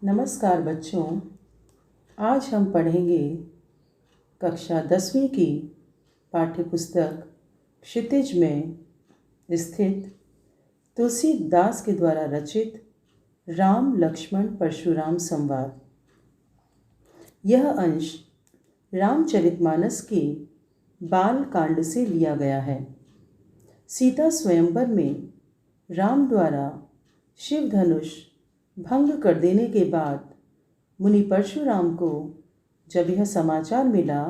नमस्कार बच्चों, आज हम पढ़ेंगे कक्षा 10वीं की पाठ्यपुस्तक क्षितिज में स्थित तुलसीदास के द्वारा रचित राम लक्ष्मण परशुराम संवाद। यह अंश रामचरितमानस के बाल कांड से लिया गया है। सीता स्वयंवर में राम द्वारा शिव धनुष भंग कर देने के बाद मुनि परशुराम को जब यह समाचार मिला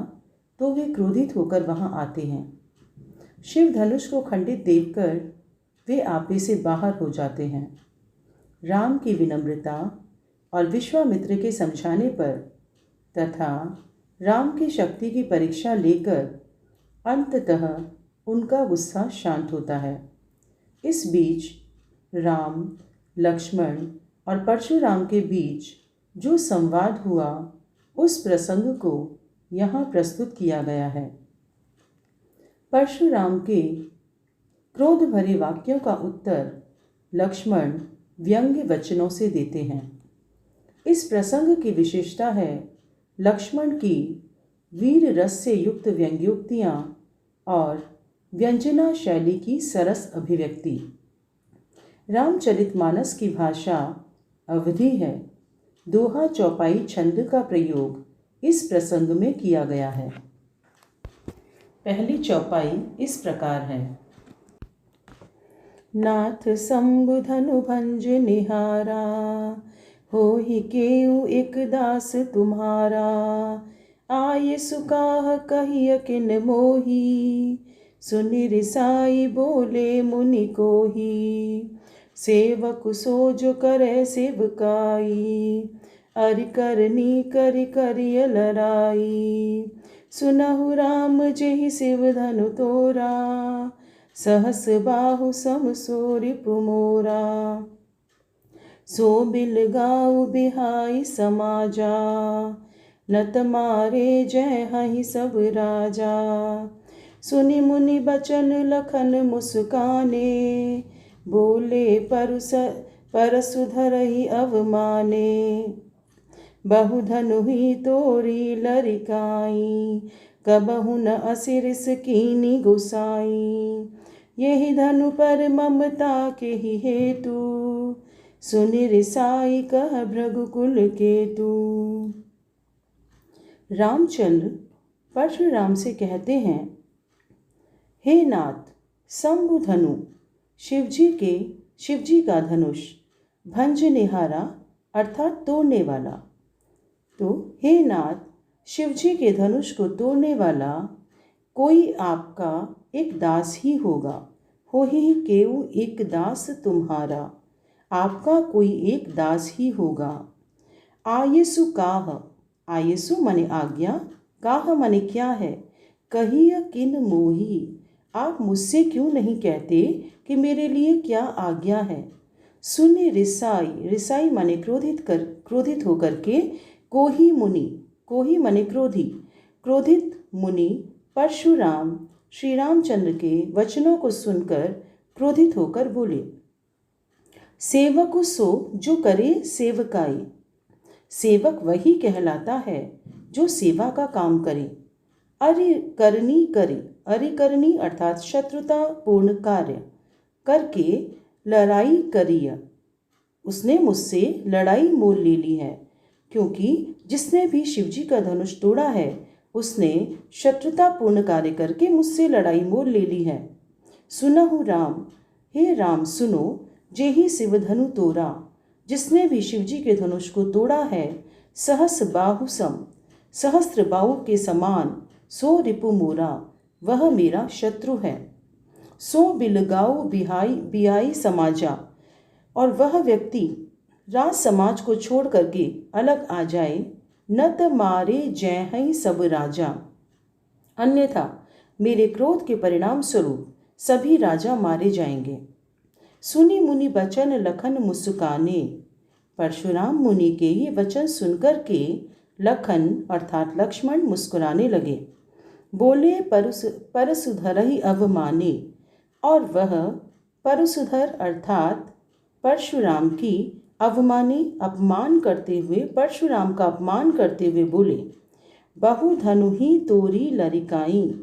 तो वे क्रोधित होकर वहां आते हैं। शिव धनुष को खंडित देखकर वे आपे से बाहर हो जाते हैं। राम की विनम्रता और विश्वामित्र के समझाने पर तथा राम की शक्ति की परीक्षा लेकर अंततः उनका गुस्सा शांत होता है। इस बीच राम, लक्ष्मण और परशुराम के बीच जो संवाद हुआ उस प्रसंग को यहाँ प्रस्तुत किया गया है। परशुराम के क्रोध भरे वाक्यों का उत्तर लक्ष्मण व्यंग्य वचनों से देते हैं। इस प्रसंग की विशेषता है लक्ष्मण की वीर रस से युक्त व्यंग्योक्तियाँ और व्यंजना शैली की सरस अभिव्यक्ति। रामचरितमानस की भाषा अवधि है। दोहा चौपाई छंद का प्रयोग इस प्रसंग में किया गया है। पहली चौपाई इस प्रकार है। नाथ शंभु धनु भंज निहारा, होहि केउ एक दास तुम्हारा। आये सुकाह कहिय किन मोही, सुनि रिसाई बोले मुनि कोही। सेवक सो जो करे सेवकाई, अरि करनी करि करिय लड़ाई। सुनहु राम जेहि शिव धनु तोरा, सहस बाहु सम सो रिपु मोरा। सो बिल गाऊ बिहाई समाजा, नत मारे जय हहि सब राजा। सुनि मुनि बचन लखन मुस्काने, बोले परसु धरहि अवमाने। बहु धनु ही तोरी लरिकाई, कबहु न असिरिस कीनी गोसाई। यही धनु पर ममता के ही हेतु, सुनि रिसाई कह भृगुकुल केतु। रामचंद्र परशुराम से कहते हैं, हे नाथ, शंभु धनु शिवजी का धनुष, भंज निहारा अर्थात तोड़ने वाला। तो हे नाथ, शिवजी के धनुष को तोड़ने वाला कोई आपका एक दास ही होगा। हो ही केउ एक दास तुम्हारा, आपका कोई एक दास ही होगा। आयसु काह, आयसु मने आज्ञा, काह मने क्या है। कहिय किन मोही, आप मुझसे क्यों नहीं कहते कि मेरे लिए क्या आज्ञा है। सुनि रिसाई, रिसाई माने क्रोधित होकर के। कोही मुनि, कोही माने क्रोधी, क्रोधित मुनि परशुराम श्री रामचंद्र के वचनों को सुनकर क्रोधित होकर बोले। सेवक सो जो करे सेवकाई, सेवक वही कहलाता है जो सेवा का काम करे। अरि करनी करे, अरि करनी अर्थात शत्रुता पूर्ण कार्य करके लड़ाई करिय, उसने मुझसे लड़ाई मोल ले ली है। क्योंकि जिसने भी शिवजी का धनुष तोड़ा है उसने शत्रुता पूर्ण कार्य करके मुझसे लड़ाई मोल ले ली है। सुनहु राम, हे राम सुनो, जेहि शिव धनु तोरा, जिसने भी शिवजी के धनुष को तोड़ा है। सहस बाहु सम, सहस्त्र बाहु के समान। सो रिपु मोरा, वह मेरा शत्रु है। सो बिलगाऊ बिहाई समाजा, और वह व्यक्ति राज समाज को छोड़ करके अलग आ जाए। नत मारे जय हई सब राजा, अन्यथा मेरे क्रोध के परिणाम स्वरूप सभी राजा मारे जाएंगे। सुनि मुनि बचन लखन मुस्काने, परशुराम मुनि के ये वचन सुनकर के लखन अर्थात लक्ष्मण मुस्कुराने लगे। बोले परसुधर ही अवमाने, और वह परसुधर अर्थात परशुराम की अपमान करते हुए, परशुराम का अपमान करते हुए बोले, बहु धनु ही तोरी लरिकाई।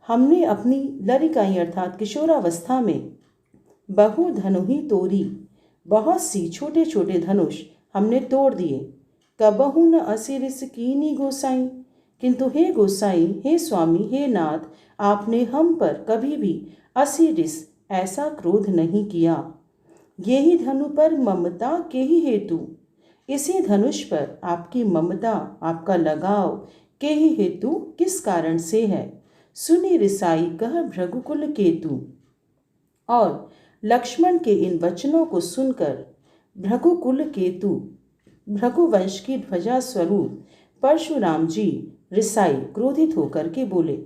हमने अपनी लरिकाई अर्थात किशोरावस्था में, बहु धनु ही तोरी, बहुत सी छोटे छोटे धनुष हमने तोड़ दिए। कबहु न असिरिस कीनी गोसाई, किंतु हे गोसाई, हे स्वामी, हे नाथ, आपने हम पर कभी भी असिरिस ऐसा क्रोध नहीं किया। यही धनु पर ममता के ही हेतु, इसी धनुष पर आपकी ममता, आपका लगाव के ही हेतु किस कारण से है। सुनी रिसाई कह भृगुकुल केतु। और लक्ष्मण के इन वचनों को सुनकर भृगुकुल केतु, भृगुवंश की ध्वजा स्वरूप परशुराम जी रिसाई, क्रोधित होकर के बोले,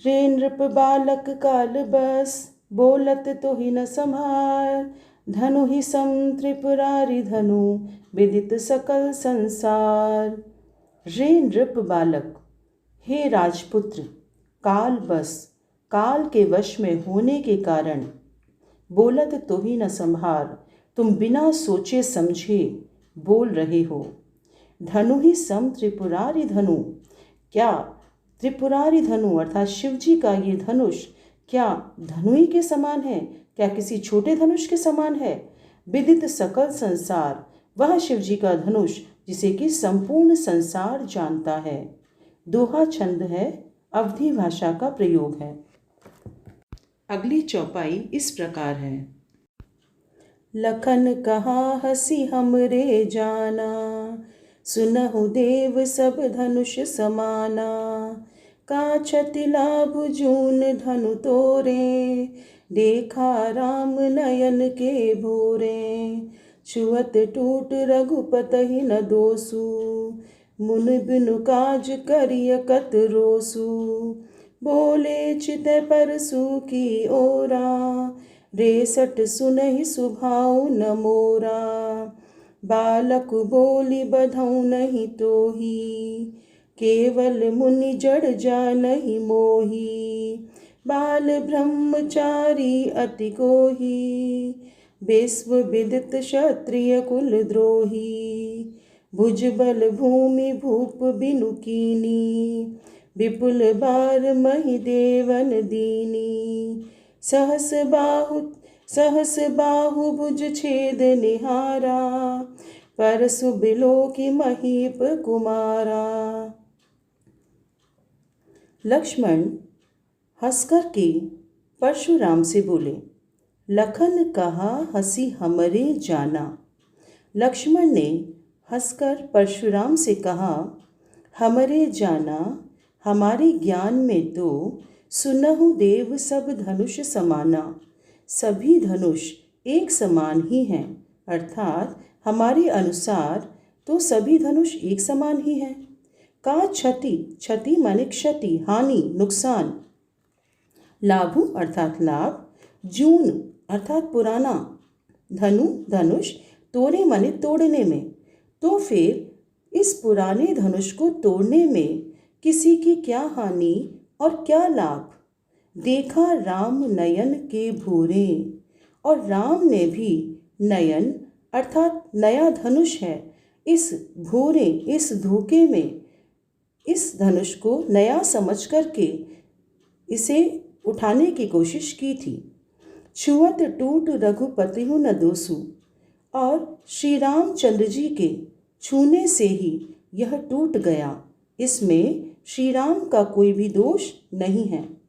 रे नृप बालक काल बस, बोलत तो ही न संभार। धनु ही सम त्रिपुरारी धनु, विदित सकल संसार। रे नृप बालक, हे राजपुत्र, काल बस, काल के वश में होने के कारण, बोलत तो ही न संभार, तुम बिना सोचे समझे बोल रहे हो। धनु ही सम त्रिपुरारी धनु, क्या त्रिपुरारी धनु अर्थात शिव जी का ये धनुष क्या धनु ही के समान है? क्या किसी छोटे धनुष के समान है? विदित सकल संसार, वह शिव जी का धनुष जिसे कि संपूर्ण संसार जानता है। दोहा छंद है, अवधी भाषा का प्रयोग है। अगली चौपाई इस प्रकार है। लखन कहा हसी हमरे जाना, सुनहु देव सब धनुष समाना। काछति लाभ जून धनु तोरे, देखा राम नयन के भोरे। छुअत टूट रघुपति न दोसु, मुन बिनु काज करिय कत रोसु। बोले चित परसु की ओरा, रेसठ सुनहि सुभाउ न मोरा। बालक बोली बधौ नहीं तोही, केवल मुनि जड़ जानहि मोही। बाल ब्रह्मचारी अति कोही, विश्व विदित क्षत्रिय कुल द्रोही। भुजबल भूमि भूप बिनु कीनी, विपुल बार महि देवन दीनी। सहस बाहु भुज छेद निहारा, परसु बिलो की महीप कुमारा। लक्ष्मण हंसकर के परशुराम से बोले, लखन कहा हंसी हमरे जाना। लक्ष्मण ने हंसकर परशुराम से कहा, हमरे जाना, हमारे ज्ञान में तो सुनहु देव सब धनुष समाना, सभी धनुष एक समान ही हैं, अर्थात हमारे अनुसार तो सभी धनुष एक समान ही हैं। का क्षति, क्षति माने क्षति, हानि, नुकसान। लाभु अर्थात लाभ, जून अर्थात पुराना, धनु धनुष, तोड़े माने तोड़ने में। तो फिर इस पुराने धनुष को तोड़ने में किसी की क्या हानि और क्या लाभ। देखा राम नयन के भूरे, और राम ने भी नयन अर्थात नया धनुष है, इस भूरे, इस धोखे में इस धनुष को नया समझ करके इसे उठाने की कोशिश की थी। छुअत टूट रघुपति न दोसु, और श्री रामचंद्र जी के छूने से ही यह टूट गया, इसमें श्री राम का कोई भी दोष नहीं है।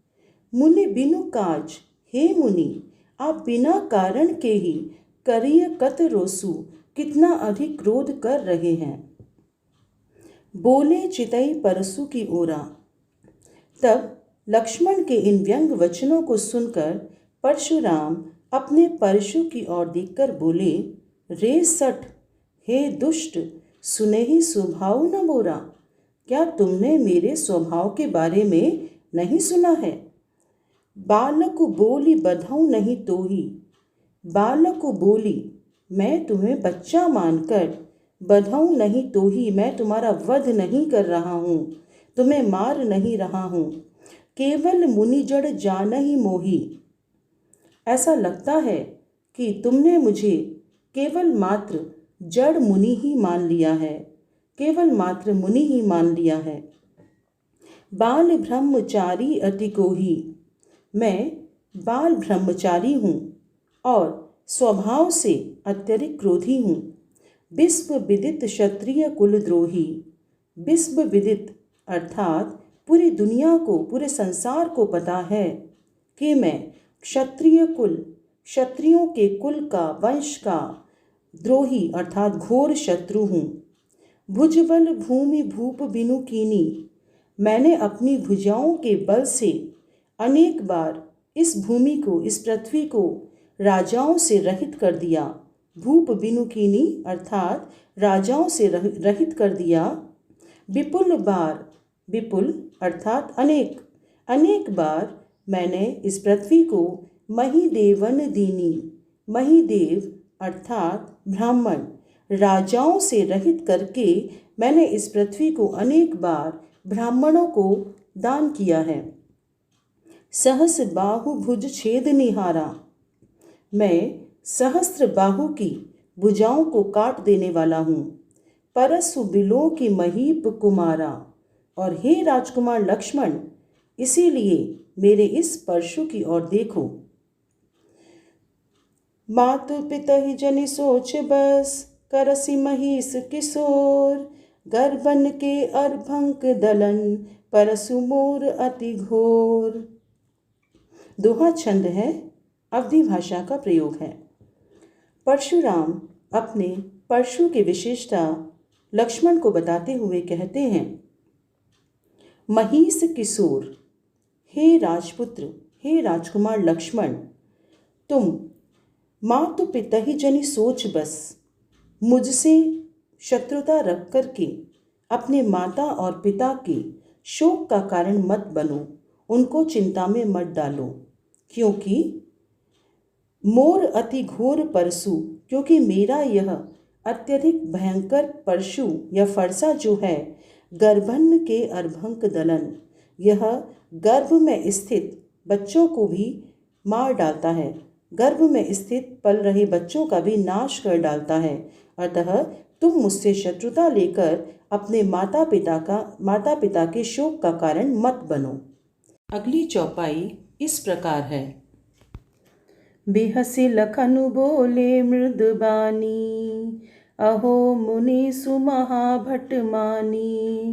मुनि बिनु काज, हे मुनि, आप बिना कारण के ही करिय कत रोसु, कितना अधिक क्रोध कर रहे हैं। बोले चितई परसु की ओरा। तब लक्ष्मण के इन व्यंग वचनों को सुनकर परशुराम अपने परशु की ओर देखकर बोले, रे सठ, हे दुष्ट, सुने ही स्वभाव न मोरा। क्या तुमने मेरे स्वभाव के बारे में नहीं सुना है? बालक बोली बधौ नहीं तोही, बालक बोली, मैं तुम्हें बच्चा मानकर, बधौ नहीं तोही, मैं तुम्हारा वध नहीं कर रहा हूँ, तुम्हें मार नहीं रहा हूँ। केवल मुनि जड़ जानहि मोही, ऐसा लगता है कि तुमने मुझे केवल मात्र जड़ मुनि ही मान लिया है, केवल मात्र मुनि ही मान लिया है। बाल ब्रह्मचारी अति को ही, मैं बाल ब्रह्मचारी हूँ और स्वभाव से अत्यधिक क्रोधी हूँ। विश्व विदित क्षत्रिय कुलद्रोही, विश्व विदित अर्थात पूरी दुनिया को, पूरे संसार को पता है कि मैं क्षत्रिय कुल, क्षत्रियों के कुल का, वंश का द्रोही अर्थात घोर शत्रु हूँ। भुजबल भूमि भूप बिनु कीनी, मैंने अपनी भुजाओं के बल से अनेक बार इस भूमि को, इस पृथ्वी को राजाओं से रहित कर दिया। भूप बिनु कीनी अर्थात राजाओं से रहित कर दिया। विपुल बार, विपुल अर्थात अनेक, अनेक बार मैंने इस पृथ्वी को महिदेवन दीनी, महिदेव अर्थात ब्राह्मण राजाओं से रहित करके मैंने इस पृथ्वी को अनेक बार ब्राह्मणों को दान किया है। सहस बाहु भुज छेद निहारा, मैं सहस्त्र बाहु की भुजाओं को काट देने वाला हूँ। परसु बिलों की महीप कुमारा, और हे राजकुमार लक्ष्मण, इसीलिए मेरे इस परशु की ओर देखो। मातु पिता ही जनि सोच बस, करसी महिष किशोर, गर्भन के अर्भंक दलन, परसु मोर अति घोर। दोहा छंद है, अवधी भाषा का प्रयोग है। परशुराम अपने परशु की विशेषता लक्ष्मण को बताते हुए कहते हैं, महिष किशोर, हे राजपुत्र, हे राजकुमार लक्ष्मण, तुम मातु पिता ही जनि सोच बस, मुझसे शत्रुता रख करके अपने माता और पिता के शोक का कारण मत बनो, उनको चिंता में मत डालो। क्योंकि मोर अति घोर परशु, क्योंकि मेरा यह अत्यधिक भयंकर परशु या फरसा जो है, गर्भन के अर्भंक दलन, यह गर्भ में स्थित बच्चों को भी मार डालता है, गर्भ में स्थित पल रहे बच्चों का भी नाश कर डालता है। अतः तुम मुझसे शत्रुता लेकर अपने माता पिता के शोक का कारण मत बनो। अगली चौपाई इस प्रकार है। बेहसी लखनु बोले मृदबानी, अहो मुनि सुमहाभट मानी,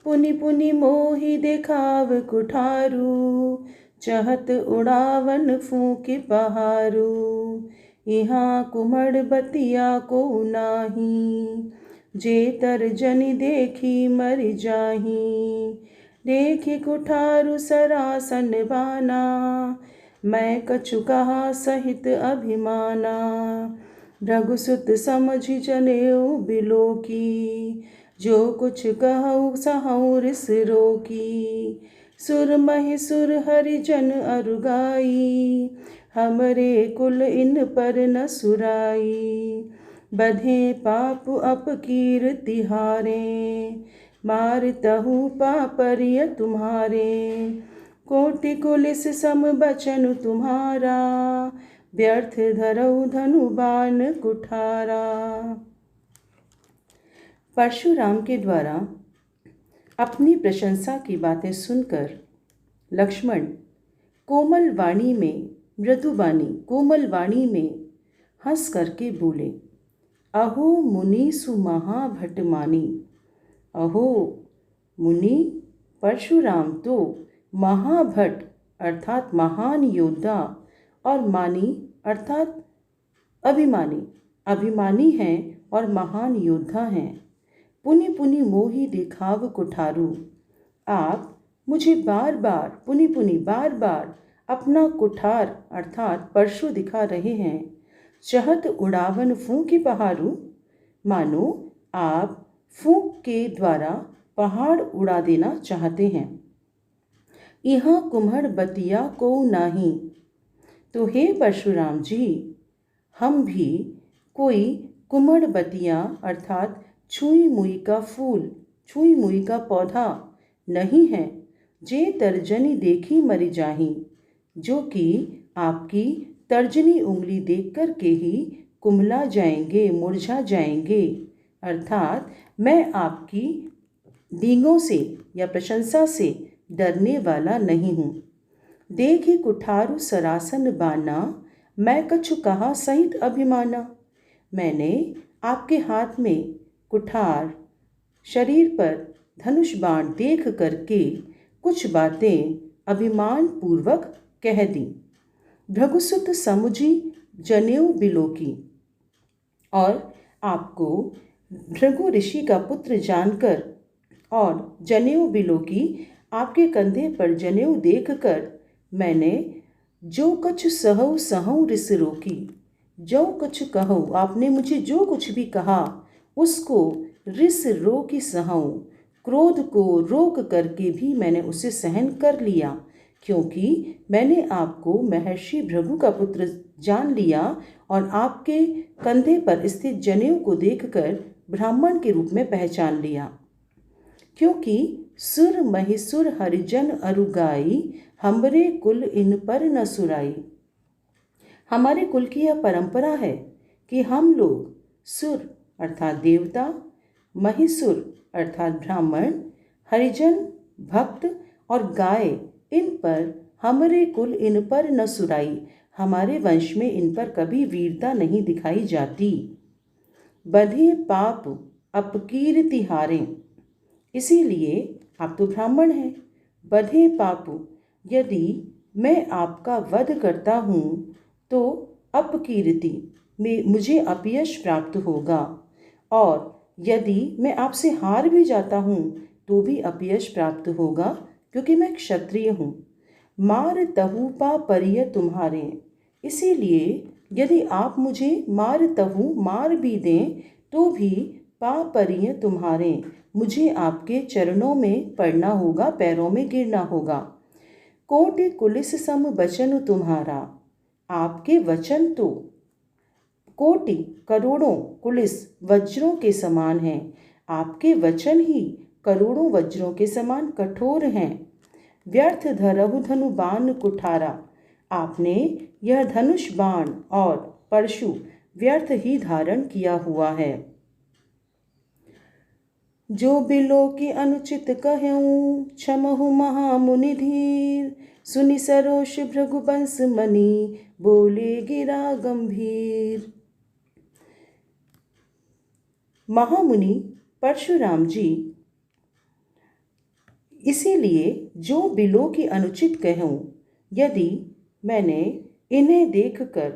पुनि पुनि मोहि देखाव कुठारू, चहत उड़ावन फूंक पहारू। यहाँ कुमड़ बतिया को नाही, जे तर जनि देखी मर जाही। देखी कुठारू सरासन बाना, मैं कछु कहा सहित अभिमाना। रघुसुत समझि जनेऊ बिलो की, जो कुछ कहूँ सहूँ रिस रोकी। सुर महिसुर हरिजन अरुगाई, हमरे कुल इन पर न सुराई। बधे पाप अपकीर्ति हारे, मारतहु पापरिय तुम्हारे। कोटि कुलिस सम बचन तुम्हारा, व्यर्थ धरऊ धनु बाण कुठारा। परशुराम के द्वारा अपनी प्रशंसा की बातें सुनकर लक्ष्मण कोमल वाणी में, मृदुबानी कोमल वाणी में हंस करके बोले, अहो मुनि सुमहाभट मानी। अहो मुनि, परशुराम तो महाभट अर्थात महान योद्धा और मानी अर्थात अभिमानी, अभिमानी हैं और महान योद्धा हैं। पुनि पुनि मोहि दिखाव कुठारू, आप मुझे बार बार, पुनि पुनि बार बार अपना कुठार अर्थात परशु दिखा रहे हैं। चहत उड़ावन फूंकी पहारू, मानो आप फूंक के द्वारा पहाड़ उड़ा देना चाहते हैं। यहाँ कुम्हड़ बतिया को नाही, तो हे परशुराम जी, हम भी कोई कुम्हड़ बतिया अर्थात छुई मुई का फूल, छुई मुई का पौधा नहीं है। जे तर्जनी देखी मरी जाही, जो कि आपकी तर्जनी उंगली देख कर के ही कुम्हला जाएंगे, मुरझा जाएंगे। अर्थात मैं आपकी डींगों से या प्रशंसा से डरने वाला नहीं हूँ। देखी कुठारु सरासन बाना, मैं कछु कहा सहित अभिमाना। मैंने आपके हाथ में कुठार, शरीर पर धनुष बाण देख करके कुछ बातें अभिमान पूर्वक कह दी। भृगुसुत समुझी जनेऊ बिलोकी, और आपको भृगु ऋषि का पुत्र जानकर और जनेऊ बिलोकी आपके कंधे पर जनेऊ देखकर मैंने जो कुछ सहु सहु रिस रोकी। जो कुछ कहो, आपने मुझे जो कुछ भी कहा उसको रिस रोकी सहूँ, क्रोध को रोक करके भी मैंने उसे सहन कर लिया, क्योंकि मैंने आपको महर्षि भृगु का पुत्र जान लिया और आपके कंधे पर स्थित जनेऊ को देखकर ब्राह्मण के रूप में पहचान लिया। क्योंकि सुर महिसुर हरिजन अरुगाई, हमरे कुल इन पर न सुराई। हमारे कुल की यह परंपरा है कि हम लोग सुर अर्थात देवता, महिसुर अर्थात ब्राह्मण, हरिजन भक्त और गाय, इन पर हमरे कुल इन पर न सुराई, हमारे वंश में इन पर कभी वीरता नहीं दिखाई जाती। बधे पाप अपकीर्ति हारें, इसीलिए आप तो ब्राह्मण हैं। बधे पाप, यदि मैं आपका वध करता हूँ तो अपकीर्ति में मुझे अपयश प्राप्त होगा, और यदि मैं आपसे हार भी जाता हूँ तो भी अपयश प्राप्त होगा, क्योंकि मैं क्षत्रिय हूँ। मार तहु पा परिय तुम्हारे, इसीलिए यदि आप मुझे मार तहु मार भी दें तो भी पा परिय तुम्हारे, मुझे आपके चरणों में पड़ना होगा, पैरों में गिरना होगा। कोटि कुलिस सम वचन तुम्हारा, आपके वचन तो कोटि करोड़ों कुलिस वज्रों के समान हैं, आपके वचन ही करोड़ों वज्रों के समान कठोर हैं। व्यर्थ धरहु धनु बाण कुठारा, आपने यह धनुष बाण और परशु व्यर्थ ही धारण किया हुआ है। जो बिलो की अनुचित कहूँ, क्षमहु महामुनि धीर, सुनि सरोष भृगुवंश मणि, बोले गिरा गंभीर। महामुनि परशुराम जी इसीलिए जो बिलो की अनुचित कहूँ, यदि मैंने इन्हें देखकर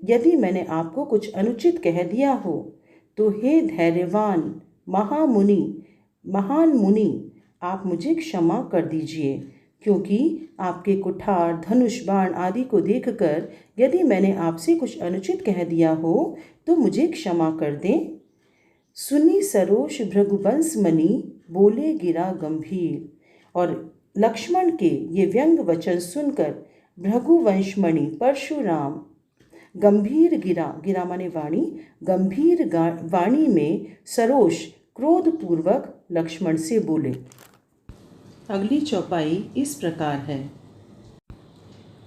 यदि मैंने आपको कुछ अनुचित कह दिया हो तो हे धैर्यवान महान मुनि, आप मुझे क्षमा कर दीजिए, क्योंकि आपके कुठार, धनुष बाण आदि को देखकर यदि मैंने आपसे कुछ अनुचित कह दिया हो तो मुझे क्षमा कर दें। सुनी सरोष भृगुवंश मणि, बोले गिरा गंभीर, और लक्ष्मण के ये व्यंग वचन सुनकर भृगुवंशमणि परशुराम गंभीर गिरा माने वाणी, गंभीर वाणी में सरोष क्रोधपूर्वक लक्ष्मण से बोले। अगली चौपाई इस प्रकार है।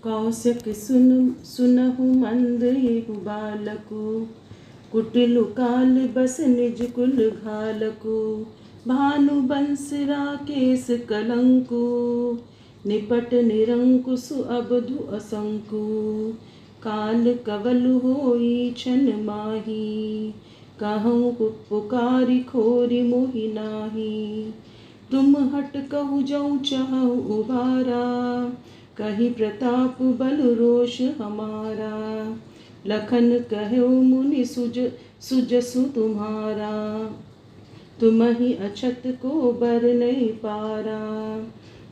कौशिक सुनहु मंद एहु बालकु, कुटिल काल बस निज कुल घालकु, भानु बंस राकेश कलंकु, निपट निरंकुश अबधु असंकु, काल कवल होई छन माही, कहूँ पुकारी खोरी मोहि नाही, तुम हट कहु जऊ चहु उबारा, कही प्रताप बल रोष हमारा, लखन कहो मुनि सुजसु तुम्हारा, तुम ही अछत को बर नहीं पारा,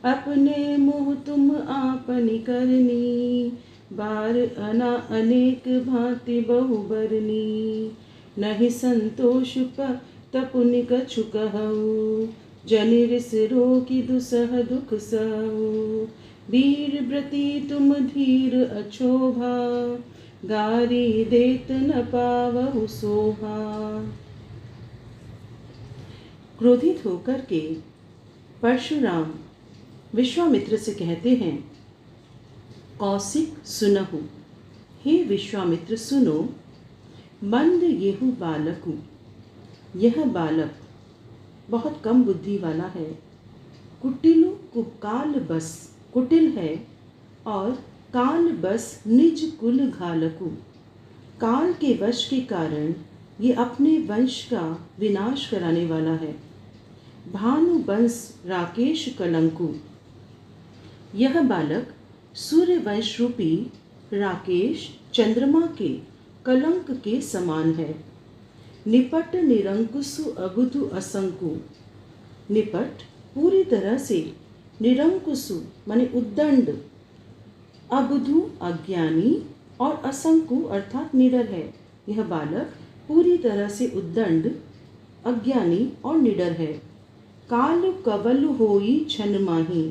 अपने मुँह तुम आपनी करनी, बार अनेक भांति बहु बरनी, नहीं संतोष तपुनि कछु कहु, जनि रिस रोकी दुसह दुख सहु, वीर व्रती तुम धीर अछोभा, गारी देत न पावहु शोभा। क्रोधित होकर के परशुराम विश्वामित्र से कहते हैं, कौशिक सुनहु, हे विश्वामित्र सुनो, मंद येहु बालकु, यह बालक बहुत कम बुद्धि वाला है। कुटिलु कुकाल बस, कुटिल है और काल बस निज कुल घालकु, काल के वश के कारण ये अपने वंश का विनाश कराने वाला है। भानु वंश राकेश कलंकु, यह बालक सूर्य वंश रूपी राकेश चंद्रमा के कलंक के समान है। निपट निरंकुशु अगुधु असंकु, निपट पूरी तरह से, निरंकुशु माने उद्दंड, अगुधु अज्ञानी और असंकु अर्थात निडर है। यह बालक पूरी तरह से उद्दंड, अज्ञानी और निडर है। काल कवल होई क्षण माही,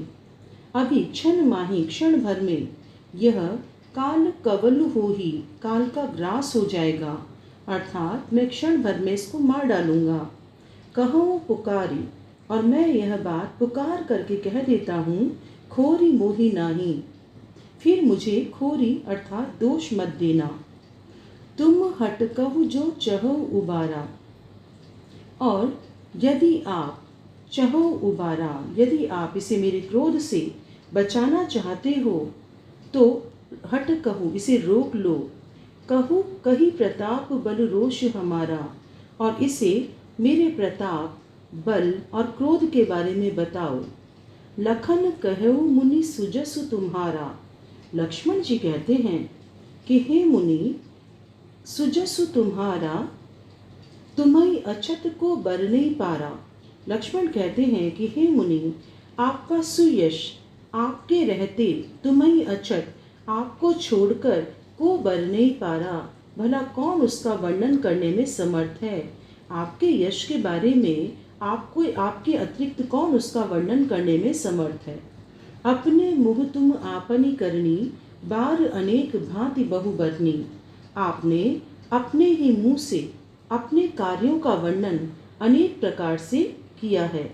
अभी क्षण माही क्षण भर में यह काल कवल हो ही, काल का ग्रास हो जाएगा, अर्थात मैं क्षण भर में इसको मार डालूंगा। कहूँ पुकारी, और मैं यह बात पुकार करके कह देता हूँ, खोरी मोही नाही, फिर मुझे खोरी अर्थात दोष मत देना। तुम हट कहु जो चहो उबारा, और यदि आप चहो उबारा, यदि आप इसे मेरे क्रोध से बचाना चाहते हो तो हट कहू, इसे रोक लो। कहू कही प्रताप बल रोष हमारा, और इसे मेरे प्रताप, बल और क्रोध के बारे में बताओ। लखन कहऊ मुनि सुजसु तुम्हारा, लक्ष्मण जी कहते हैं कि हे मुनि, सुजसु तुम्हारा, तुम्हें अछत को बर नहीं पारा। लक्ष्मण कहते हैं कि हे मुनि, आपका सुयश, आपके रहते, तुम्हें अछत, आपको छोड़कर को बर नहीं पारा, भला कौन उसका वर्णन करने में समर्थ है। आपके यश के बारे में आपको, आपके अतिरिक्त कौन उसका वर्णन करने में समर्थ है। अपने मुँह तुम आपनी करनी, बार अनेक भांति बहु बरनी। आपने अपने ही मुँह से अपने कार्यों का वर्णन अनेक प्रकार से किया है।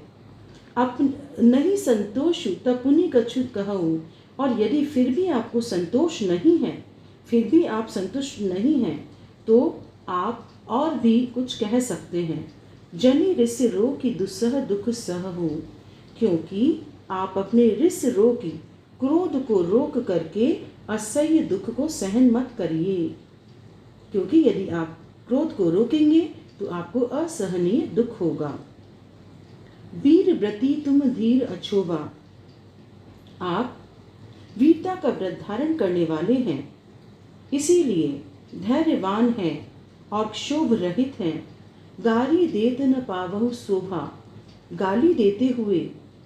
नहीं संतोष तपुनि कछु कहूँ, और यदि फिर भी आपको संतोष नहीं है, फिर भी आप संतुष्ट नहीं हैं, तो आप और भी कुछ कह सकते हैं। जनि रिस रो की दुस्सह दुख सह हो, क्योंकि आप अपने रिस रो की, क्रोध को रोक करके असह्य दुख को सहन मत करिए, क्योंकि यदि आप क्रोध को रोकेंगे तो आपको असहनीय दुख होगा। वीर व्रती तुम धीर अछोबा, आप वीरता का व्रत धारण करने वाले हैं, इसीलिए धैर्यवान हैं और क्षोभ रहित हैं। गाली देत न पावहु शोभा, गाली देते हुए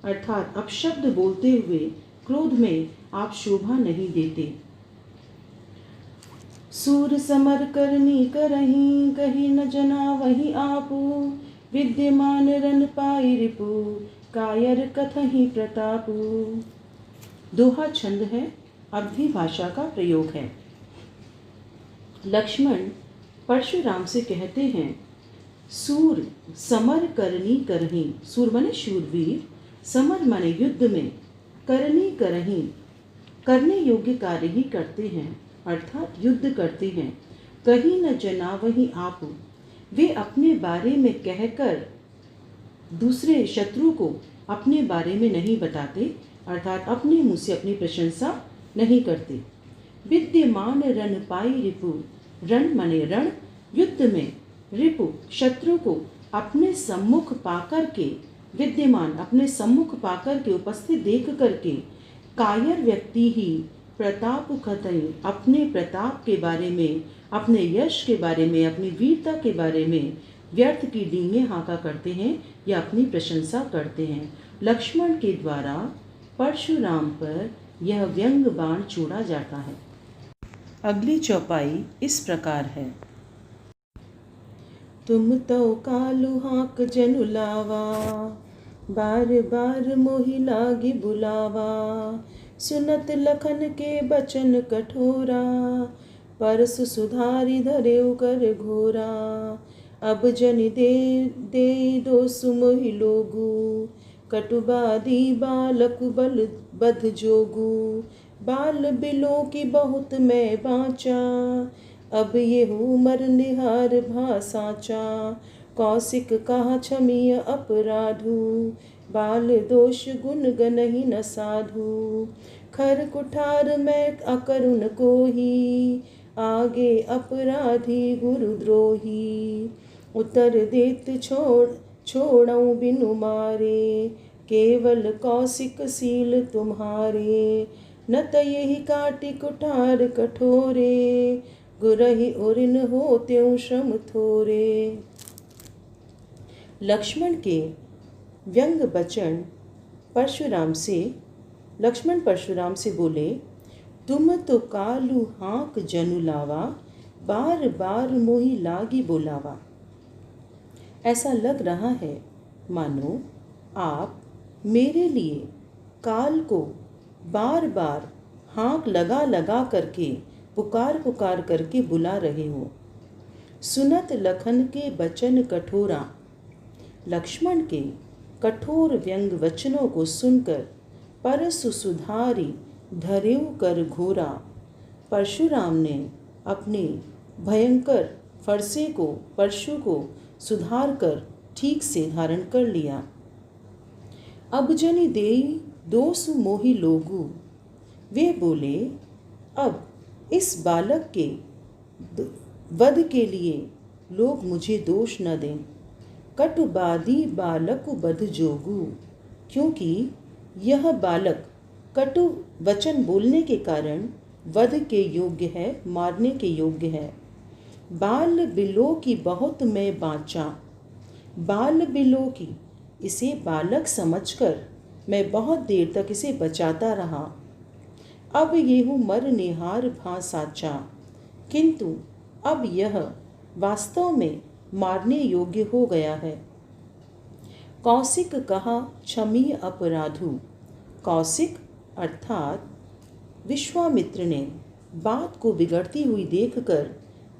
अर्थात अपशब्द बोलते हुए क्रोध में आप शोभा नहीं देते। सूर समर करनी करही, कही न जना वही आपू, विद्यमान रन पाई रिपु, कायर कथहि प्रतापु। दोहा छंद है, अवधी भाषा का प्रयोग है। लक्ष्मण परशुराम से कहते हैं, सूर समर करनी करही, सूर माने शूरवीर, समर माने युद्ध में, करनी करही करने योग्य कार्य ही करते हैं, अर्थात युद्ध करते हैं। कहीं न जना वही आप, वे अपने बारे में कहकर दूसरे शत्रु को अपने बारे में नहीं बताते, अर्थात अपने मुँह से अपनी प्रशंसा नहीं करते। विद्यमान रण पाई रिपु, रण माने रण, युद्ध में, रिपु शत्रु को अपने सम्मुख पाकर के, विद्यमान अपने सम्मुख पाकर के, उपस्थित देख करके, कायर व्यक्ति ही प्रताप कथई, अपने प्रताप के बारे में, अपने यश के बारे में, अपनी वीरता के बारे में व्यर्थ की डींगे हाँका करते हैं या अपनी प्रशंसा करते हैं। लक्ष्मण के द्वारा परशुराम पर यह व्यंग बाण छोड़ा जाता है। अगली चौपाई इस प्रकार है। तुम तो कालू हाँक जनु लावा, बार बार मोहि लागी बुलावा, सुनत लखन के बचन कठोरा, परस सुधारी धरेउ कर घोरा। अब जनि दे दोष मोहि लोगु, कटुबादी बालक बल बध जोगु। बाल बिलो की बहुत मैं बाँचा, अब येहू मर निहार भा साचा, कौशिक कहा क्षमीय अपराधु, बाल दोष गुण गनहि न साधु। खर कुठार मैं अकरुण कोही, आगे अपराधी गुरुद्रोही। उत्तर देत छोड़ऊ बिनु मारे, केवल कौशिक सील तुम्हारे। न तयहि काटि कुठार कठोरे, गुरहि उरिन हो त्यों श्रम थोरे। लक्ष्मण के व्यंग वचन लक्ष्मण परशुराम से बोले, तुम तो कालू हाँक जनु लावा, बार बार मोहि लागी बोलावा। ऐसा लग रहा है मानो आप मेरे लिए काल को बार बार हाँक लगा लगा करके पुकार पुकार करके बुला रहे हो। सुनत लखन के बचन कठोरा। लक्ष्मण के कठोर व्यंग वचनों को सुनकर परसु सुधारी धर्यु कर घोरा। परशुराम ने अपने भयंकर परशु को सुधार कर ठीक से धारण कर लिया। अब जनि देई दोसु मोहि लोगु। वे बोले, अब इस बालक के वध के लिए लोग मुझे दोष न दें। कटुबादी बालक बध जोगु, क्योंकि यह बालक कटु वचन बोलने के कारण वध के योग्य है, मारने के योग्य है। बाल बिलो की बहुत मैं बाँचा। बाल बिलो की, इसे बालक समझकर मैं बहुत देर तक इसे बचाता रहा। अब येहू मर निहार भा साचा, किंतु अब यह वास्तव में मारने योग्य हो गया है। कौशिक कहा क्षमीय अपराधु। कौशिक अर्थात विश्वामित्र ने बात को बिगड़ती हुई देखकर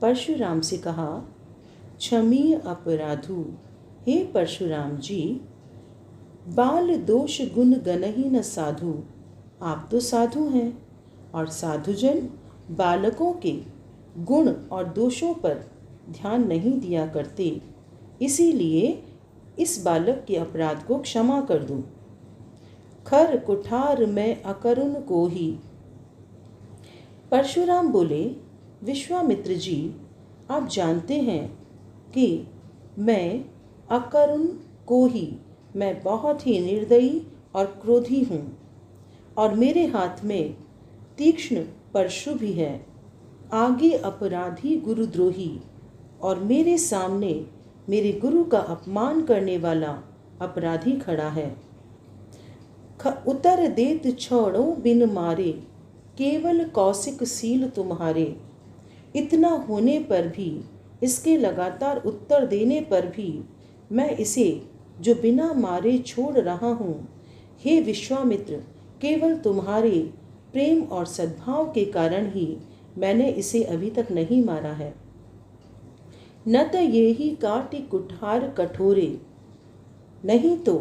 परशुराम से कहा, क्षमीय अपराधु, हे परशुराम जी, बाल दोष गुण गनहि न साधु। आप तो साधु हैं और साधुजन बालकों के गुण और दोषों पर ध्यान नहीं दिया करते, इसीलिए इस बालक के अपराध को क्षमा कर दूं। खर कुठार में अकरुण को ही। परशुराम बोले, विश्वामित्र जी, आप जानते हैं कि मैं अकरुण को ही, मैं बहुत ही निर्दयी और क्रोधी हूँ और मेरे हाथ में तीक्ष्ण परशु भी है। आगे अपराधी गुरुद्रोही और मेरे सामने मेरे गुरु का अपमान करने वाला अपराधी खड़ा है। उतर देत छोड़ो बिन मारे, केवल कौशिक सील तुम्हारे। इतना होने पर भी, इसके लगातार उत्तर देने पर भी मैं इसे जो बिना मारे छोड़ रहा हूँ, हे विश्वामित्र, केवल तुम्हारे प्रेम और सद्भाव के कारण ही मैंने इसे अभी तक नहीं मारा है। न तो ये ही काटि कुठार कठोरे, नहीं तो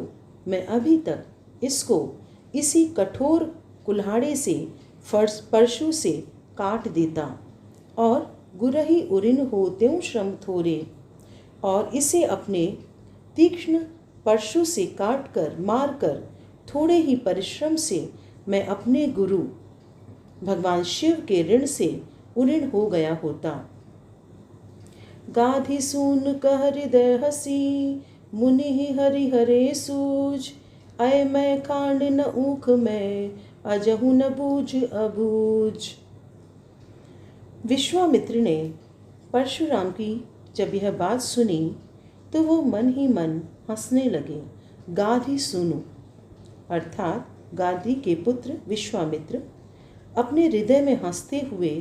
मैं अभी तक इसको इसी कठोर कुल्हाड़े से परशु से काट देता। और गुरहि उरिन हो त्यों श्रम थोरे, और इसे अपने तीक्ष्ण परशु से काट कर मार कर थोड़े ही परिश्रम से मैं अपने गुरु भगवान शिव के ऋण से उऋण हो गया होता। गाधि सून कह हृदय हसी, मुनि हरि हरे सूझ। अय मैं खांड न ऊख में, अजहु न बूझ अबूझ। विश्वामित्र ने परशुराम की जब यह बात सुनी तो वो मन ही मन हंसने लगे। गाधि सूनु अर्थात गाधी के पुत्र विश्वामित्र अपने हृदय में हंसते हुए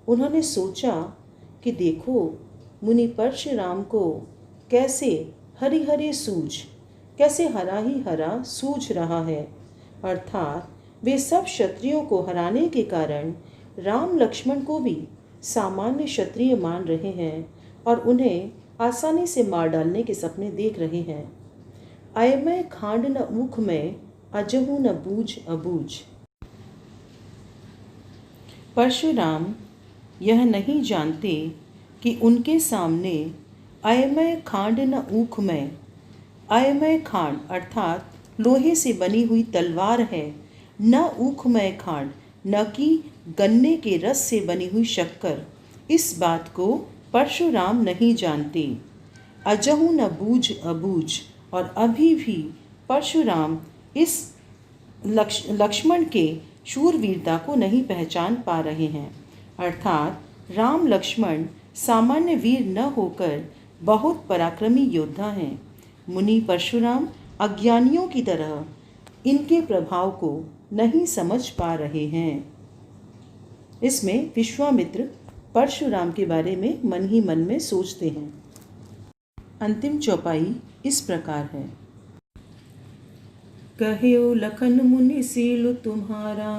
उन्होंने सोचा कि देखो मुनि परशुराम को कैसे हरि हरे सूझ, कैसे हरा ही हरा सूझ रहा है। अर्थात वे सब क्षत्रियों को हराने के कारण राम लक्ष्मण को भी सामान्य क्षत्रिय मान रहे हैं और उन्हें आसानी से मार डालने के सपने देख रहे हैं। अयमय खांड न ऊख में, अजहु न बूझ अबूझ। परशुराम यह नहीं जानते कि उनके सामने अयमय खांड न ऊखमय, अयमय खांड अर्थात लोहे से बनी हुई तलवार है, न ऊखमय खांड न कि गन्ने के रस से बनी हुई शक्कर। इस बात को परशुराम नहीं जानते। अजहु न बूझ अबूझ, और अभी भी परशुराम इस लक्ष्मण के शूरवीरता को नहीं पहचान पा रहे हैं। अर्थात राम लक्ष्मण सामान्य वीर न होकर बहुत पराक्रमी योद्धा हैं। मुनि परशुराम अज्ञानियों की तरह इनके प्रभाव को नहीं समझ पा रहे हैं। इसमें विश्वामित्र परशुराम के बारे में मन ही मन में सोचते हैं। अंतिम चौपाई इस प्रकार है। कह्यो लखन मुनि सीलु तुम्हारा,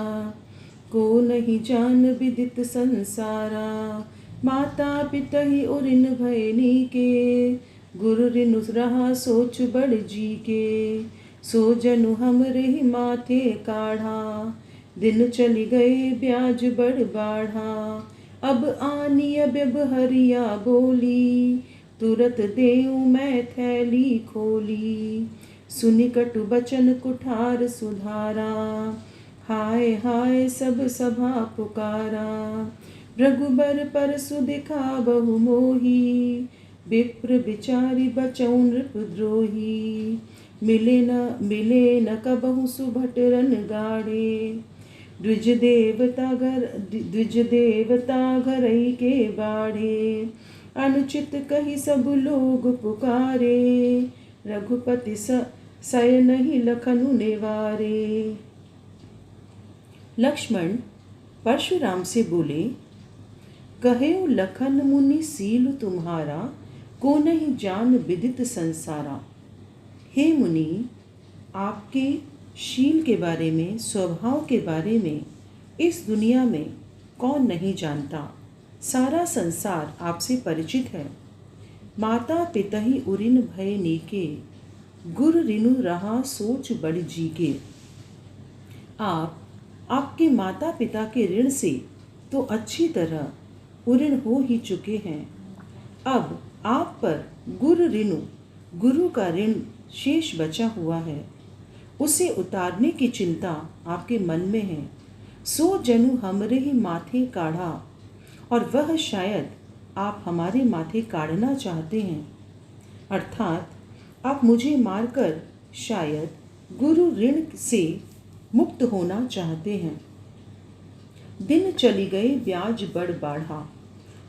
को नहीं जान विदित संसारा। माता पिता ही उरिन भयनी के, गुरु रिनु रहा सोच बड़ जी के। सो जनु हमरे ही माथे काढ़ा, दिन चली गए ब्याज बड़ बाढ़ा। अब आनी अब हरिया बोली, तुरत देऊं मैं थैली खोली। सुनि कटु बचन कुठार सुधारा, हाय हाय सब सभा पुकारा। रघुबर परसु दिखा बहु मोही, विप्र बिचारी बचौ नृपद्रोही। मिले न कबहु सुभट रन गाड़े, द्विज देवता घरई के बाढ़े। अनुचित कही सब लोग पुकारे, रघुपति सय नहीं लखनु नेवारे। लक्ष्मण परशुराम से बोले, कहेउ लखन मुनि सीलु तुम्हारा, को नहीं जान विदित संसारा। हे मुनि, आपके शील के बारे में, स्वभाव के बारे में इस दुनिया में कौन नहीं जानता। सारा संसार आपसे परिचित है। माता पिता ही उरिन भय नीके, गुर रिनु रहा सोच बड़ जी के। आपके माता पिता के ऋण से तो अच्छी तरह उऋण हो ही चुके हैं। अब आप पर गुरु का ऋण शेष बचा हुआ है, उसे उतारने की चिंता आपके मन में है। सो जनु हमरे ही माथे काढ़ा, और वह शायद आप हमारे माथे काढ़ना चाहते हैं। अर्थात आप मुझे मारकर शायद गुरु ऋण से मुक्त होना चाहते हैं। दिन चली गए ब्याज बड़ बाढ़ा,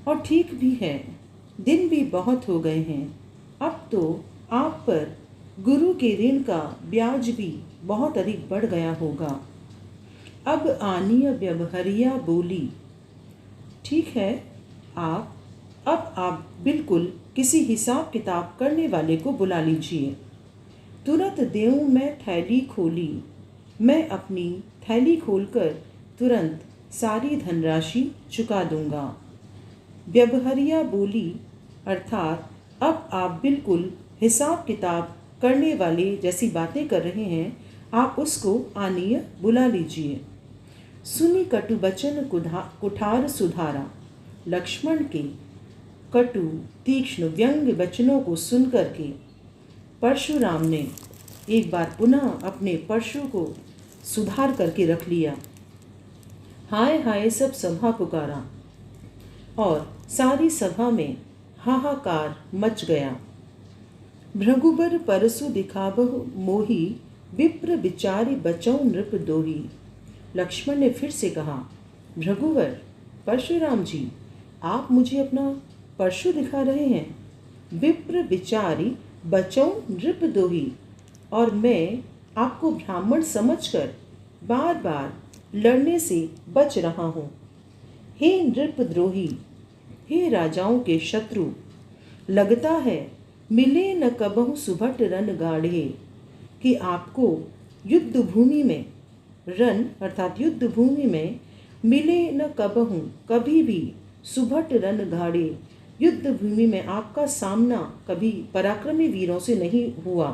और ठीक भी है, दिन भी बहुत हो गए हैं। अब तो आप पर गुरु के ऋण का ब्याज भी बहुत अधिक बढ़ गया होगा। अब आनीय व्यवहरिया बोली, ठीक है, अब आप बिल्कुल किसी हिसाब किताब करने वाले को बुला लीजिए। तुरंत देऊं मैं थैली खोली, मैं अपनी थैली खोलकर तुरंत सारी धनराशि चुका दूंगा। व्यवहरिया बोली अर्थात अब आप बिल्कुल हिसाब किताब करने वाले जैसी बातें कर रहे हैं, आप उसको आनीय बुला लीजिए। सुनी कटु बचन कुठार सुधारा। लक्ष्मण के कटु तीक्ष्ण व्यंग्य वचनों को सुनकर के परशुराम ने एक बार पुनः अपने परशु को सुधार करके रख लिया। हाय हाय सब सभा पुकारा, और सारी सभा में हाहाकार मच गया। भृगुबर परसु दिखाबहु मोही, विप्र बिचारी बचौ नृप दोही। लक्ष्मण ने फिर से कहा, भृगुवर परशुराम जी, आप मुझे अपना परशु दिखा रहे हैं। विप्र बिचारी बचौ नृप दोही, और मैं आपको ब्राह्मण समझकर बार बार लड़ने से बच रहा हूँ। हे नृपद्रोही, हे राजाओं के शत्रु, लगता है मिले न कबहु सुभट रन गाढ़े, कि आपको युद्ध भूमि में, रन अर्थात युद्ध भूमि में, मिले न कबहु कभी भी सुभट रन गाढ़े, युद्ध भूमि में आपका सामना कभी पराक्रमी वीरों से नहीं हुआ।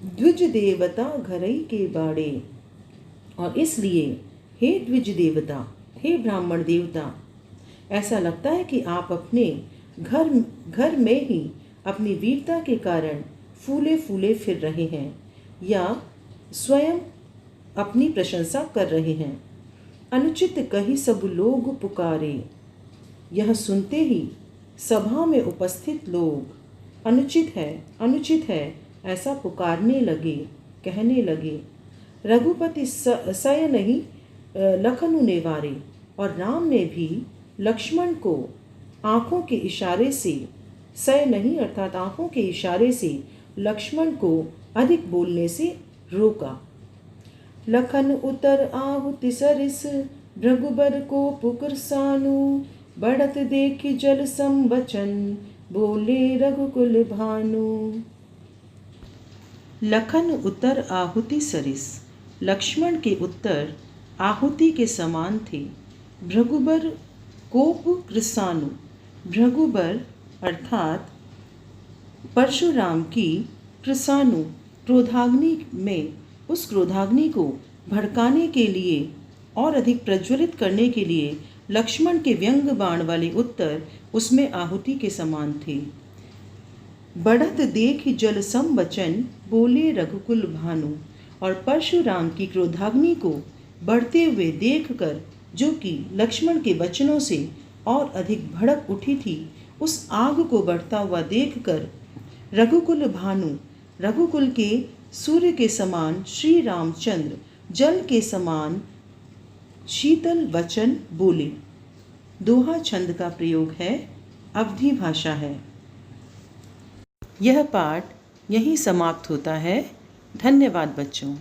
द्विज देवता घरई के बाड़े, और इसलिए हे द्विज देवता, हे ब्राह्मण देवता, ऐसा लगता है कि आप अपने घर में ही अपनी वीरता के कारण फूले फूले फिर रहे हैं या स्वयं अपनी प्रशंसा कर रहे हैं। अनुचित कही सब लोग पुकारे, यह सुनते ही सभा में उपस्थित लोग अनुचित है ऐसा पुकारने लगे, कहने लगे। रघुपति सय नहीं लखनु ने वारे, और राम ने भी लक्ष्मण को आंखों के इशारे से, सय नहीं अर्थात आंखों के इशारे से लक्ष्मण को अधिक बोलने से रोका। लखन उतर आहुति सरिस, भृगुबर को पुकर सानु, बढ़त देख जल संबचन, बोले रघुकुल भानु। लखन उत्तर आहुति सरिस, लक्ष्मण के उत्तर आहुति के समान थे। भृगुबर कोप कृसानु, भृगुबर अर्थात परशुराम की कृसानु क्रोधाग्नि में, उस क्रोधाग्नि को भड़काने के लिए और अधिक प्रज्वलित करने के लिए लक्ष्मण के व्यंग बाण वाले उत्तर उसमें आहुति के समान थे। बढ़त देख जल संबचन, बोले रघुकुल भानु, और परशुराम की क्रोधाग्नि को बढ़ते हुए देखकर, जो कि लक्ष्मण के वचनों से और अधिक भड़क उठी थी, उस आग को बढ़ता हुआ देखकर रघुकुल भानु, रघुकुल के सूर्य के समान श्री रामचंद्र जल के समान शीतल वचन बोले। दोहा छंद का प्रयोग है, अवधी भाषा है। यह पाठ यहीं समाप्त होता है। धन्यवाद बच्चों।